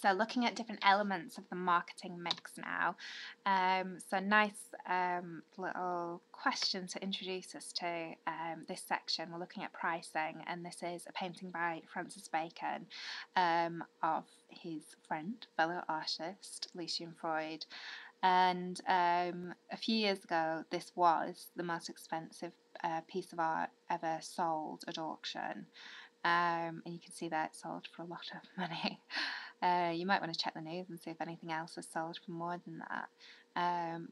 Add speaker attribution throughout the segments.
Speaker 1: So looking at different elements of the marketing mix now. So nice little question to introduce us to this section. We're looking at pricing, and this is a painting by Francis Bacon of his friend, fellow artist, Lucian Freud. And a few years ago, this was the most expensive piece of art ever sold at auction. And you can see that it sold for a lot of money. You might want to check the news and see if anything else has sold for more than that.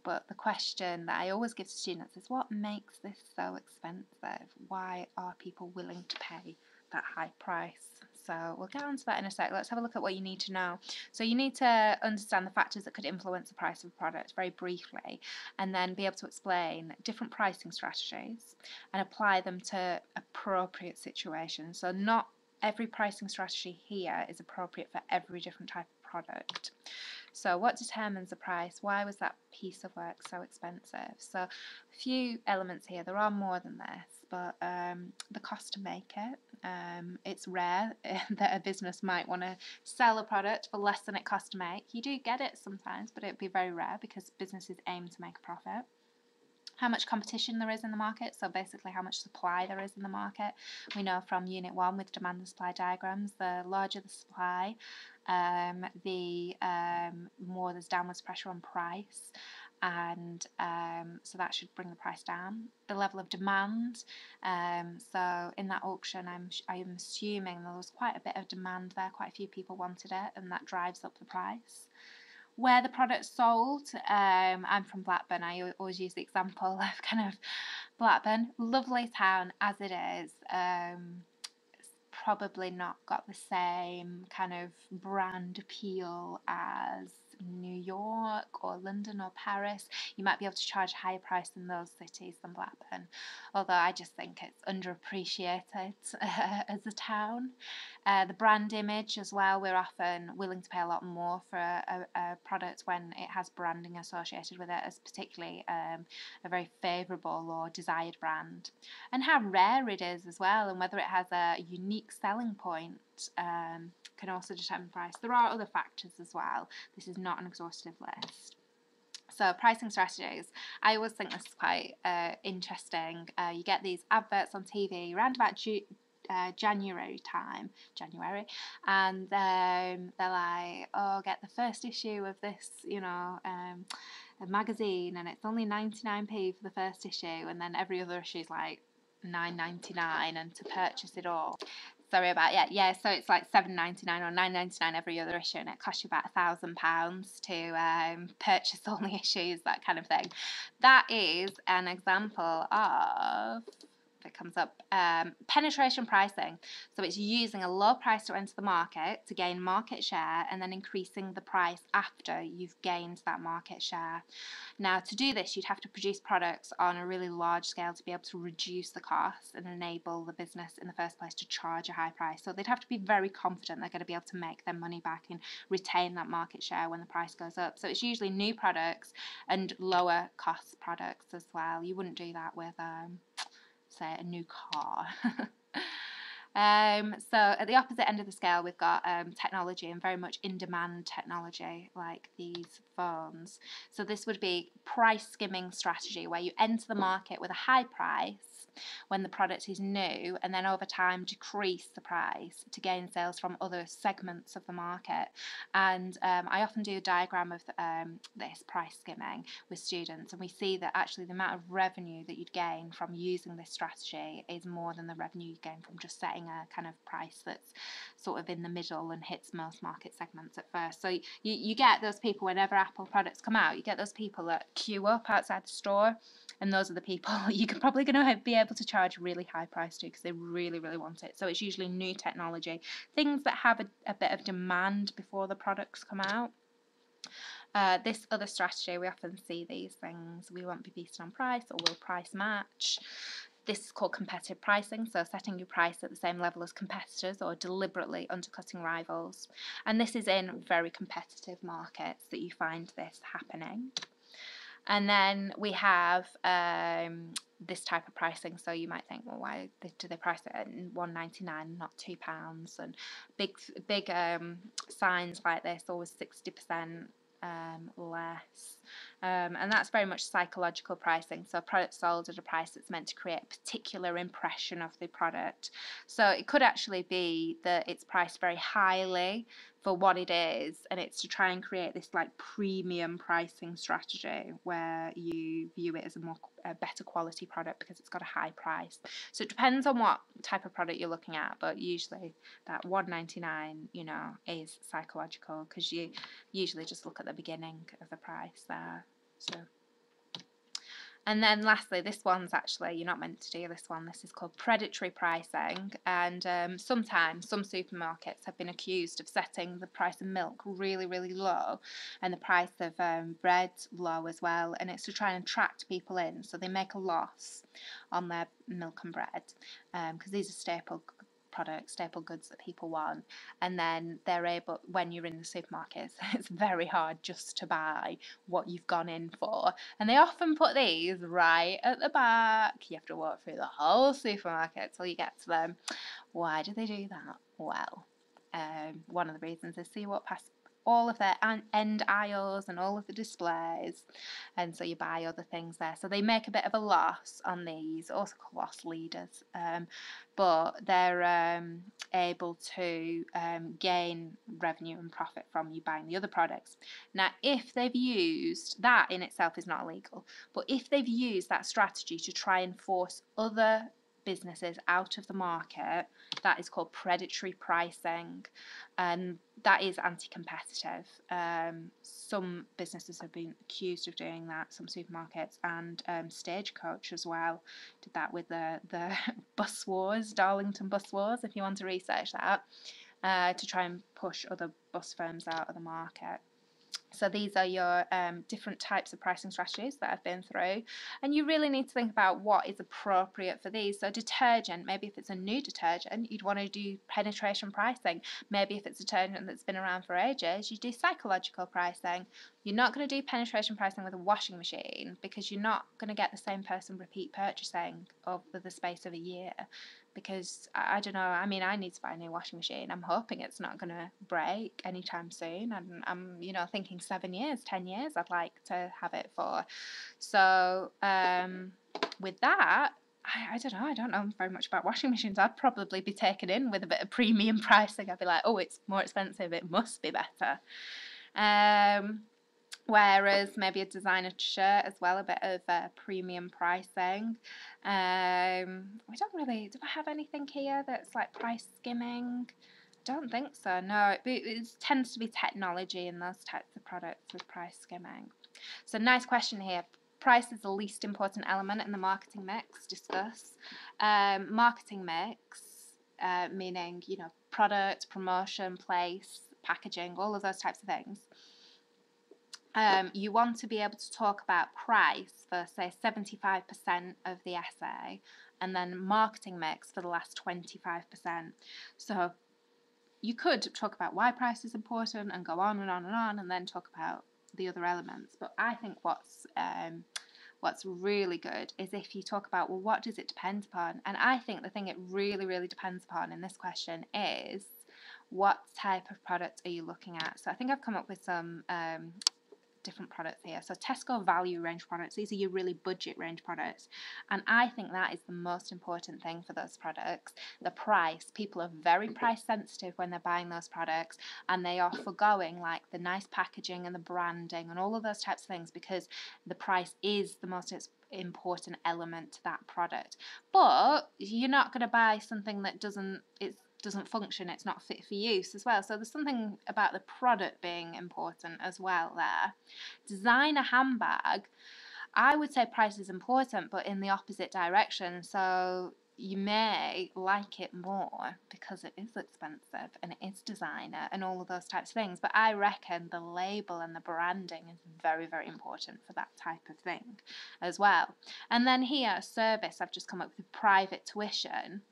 Speaker 1: But the question that I always give to students is, what makes this so expensive? Why are people willing to pay that high price? So we'll get onto that in a sec. Let's have a look at what you need to know. So you need to understand the factors that could influence the price of a product very briefly, and then be able to explain different pricing strategies and apply them to appropriate situations. So not every pricing strategy here is appropriate for every different type of product. So what determines the price? Why was that piece of work so expensive? So a few elements here. There are more than this, but the cost to make it. It's rare that a business might want to sell a product for less than it costs to make. You do get it sometimes, but it'd be very rare because businesses aim to make a profit. How much competition there is in the market, so basically how much supply there is in the market. We know from Unit 1 with demand and supply diagrams, the larger the supply, the more there's downwards pressure on price, and so that should bring the price down. The level of demand, so in that auction I'm assuming there was quite a bit of demand there, quite a few people wanted it, and that drives up the price. Where the product's sold, I'm from Blackburn. I always use the example of kind of Blackburn, lovely town as it is. It's probably not got the same kind of brand appeal as New York or London or Paris. You might be able to charge a higher price in those cities than Blackburn, although I just think it's underappreciated as a town. The brand image as well, we're often willing to pay a lot more for a product when it has branding associated with it, as particularly a very favourable or desired brand. And how rare it is as well, and whether it has a unique selling point can also determine price. There are other factors as well. This is not an exhaustive list. So pricing strategies, I always think this is quite interesting. You get these adverts on TV around about January, and they're like, oh, get the first issue of this, a magazine, and it's only 99p for the first issue, and then every other issue is like £9.99, and to purchase it all. Sorry about so it's like £7.99 or £9.99 every other issue, and it costs you about £1,000 to purchase all the issues, that kind of thing. That is an example of, if it comes up, penetration pricing. So it's using a low price to enter the market to gain market share, and then increasing the price after you've gained that market share. Now, to do this, you'd have to produce products on a really large scale to be able to reduce the cost and enable the business in the first place to charge a high price. So they'd have to be very confident they're going to be able to make their money back and retain that market share when the price goes up. So it's usually new products and lower cost products as well. You wouldn't do that with say a new car. So at the opposite end of the scale, we've got technology, and very much in-demand technology like these phones. So this would be price skimming strategy, where you enter the market with a high price when the product is new, and then over time decrease the price to gain sales from other segments of the market. And I often do a diagram of this price skimming with students, and we see that actually the amount of revenue that you'd gain from using this strategy is more than the revenue you gain from just setting a kind of price that's sort of in the middle and hits most market segments at first. So you get those people, whenever Apple products come out, you get those people that queue up outside the store, and those are the people you're probably going to be able to charge a really high price to because they really, really want it. So it's usually new technology, things that have a bit of demand before the products come out. This other strategy, we often see these things. We won't be beaten on price, or we'll price match. This is called competitive pricing, so setting your price at the same level as competitors or deliberately undercutting rivals. And this is in very competitive markets that you find this happening. And then we have this type of pricing. So you might think, well, why do they price it at £1.99, not £2? And big signs like this, always 60% less. And that's very much psychological pricing. So a product sold at a price that's meant to create a particular impression of the product. So it could actually be that it's priced very highly for what it is, and it's to try and create this like premium pricing strategy where you view it as a better quality product because it's got a high price. So it depends on what type of product you're looking at, but usually that £1.99, is psychological because you usually just look at the beginning of the price there. So. And then lastly, this one's actually, you're not meant to do this one. This is called predatory pricing. And sometimes some supermarkets have been accused of setting the price of milk really, really low and the price of bread low as well. And it's to try and attract people in. So they make a loss on their milk and bread because these are staple products, staple goods that people want, and then they're able, when you're in the supermarkets, it's very hard just to buy what you've gone in for, and they often put these right at the back. You have to walk through the whole supermarket till you get to them. Why do they do that? Well, one of the reasons is so you walk past all of their end aisles and all of the displays, and so you buy other things there. So they make a bit of a loss on these, also called loss leaders, but they're able to gain revenue and profit from you buying the other products. Now, if they've used that, in itself is not illegal, but if they've used that strategy to try and force other businesses out of the market, that is called predatory pricing, and that is anti-competitive. Some businesses have been accused of doing that, some supermarkets, and Stagecoach as well did that with the bus wars, Darlington bus wars, if you want to research that, to try and push other bus firms out of the market. So these are your different types of pricing strategies that I've been through, and you really need to think about what is appropriate for these. So detergent, maybe if it's a new detergent, you'd want to do penetration pricing. Maybe if it's a detergent that's been around for ages, you do psychological pricing. You're not going to do penetration pricing with a washing machine because you're not going to get the same person repeat purchasing over the space of a year. Because I don't know, I mean, I need to buy a new washing machine. I'm hoping it's not going to break anytime soon. And I'm thinking 7 years, 10 years I'd like to have it for. So with that, I don't know, I don't know very much about washing machines. I'd probably be taken in with a bit of premium pricing. I'd be like, oh, it's more expensive, it must be better. Whereas maybe a designer shirt as well, a bit of premium pricing. We don't really, do I have anything here that's like price skimming? I don't think so, no. It tends to be technology in those types of products with price skimming. So nice question here. Price is the least important element in the marketing mix. Discuss. Marketing mix, meaning, product, promotion, place, packaging, all of those types of things. You want to be able to talk about price for, say, 75% of the essay, and then marketing mix for the last 25%. So you could talk about why price is important and go on and on and on, and then talk about the other elements. But I think what's really good is if you talk about, well, what does it depend upon? And I think the thing it really, really depends upon in this question is what type of product are you looking at? So I think I've come up with some different products here. So Tesco value range products, these are your really budget range products, and I think that is the most important thing for those products. The price, people are very price sensitive when they're buying those products, and they are forgoing like the nice packaging and the branding and all of those types of things because the price is the most important element to that product. But you're not going to buy something that doesn't function, it's not fit for use as well. So there's something about the product being important as well there. Designer handbag, I would say price is important, but in the opposite direction. So you may like it more because it is expensive and it is designer and all of those types of things. But I reckon the label and the branding is very, very important for that type of thing as well. And then here, service, I've just come up with private tuition.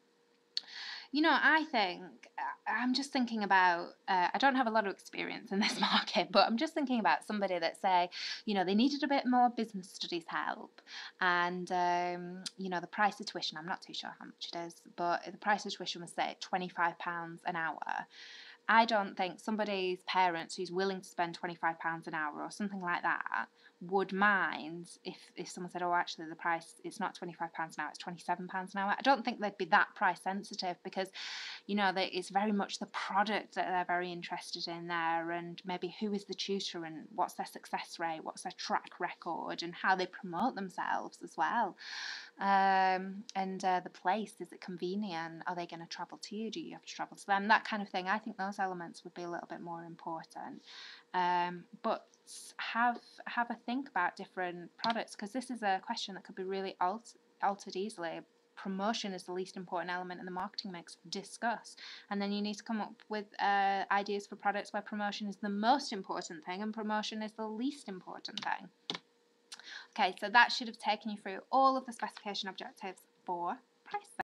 Speaker 1: I think I'm just thinking about. I don't have a lot of experience in this market, but I'm just thinking about somebody that say, they needed a bit more business studies help, and the price of tuition. I'm not too sure how much it is, but the price of tuition was say £25 an hour. I don't think somebody's parents who's willing to spend £25 an hour or something like that would mind if someone said, oh, actually, the price, it's not £25 an hour, it's £27 an hour. I don't think they'd be that price sensitive because, it's very much the product that they're very interested in there, and maybe who is the tutor and what's their success rate, what's their track record, and how they promote themselves as well. And the place, is it convenient? Are they going to travel to you? Do you have to travel to them? That kind of thing. I think those elements would be a little bit more important. But have a think about different products, because this is a question that could be really altered easily. Promotion is the least important element in the marketing mix. Discuss, and then you need to come up with ideas for products where promotion is the most important thing and promotion is the least important thing. Okay, so that should have taken you through all of the specification objectives for pricing.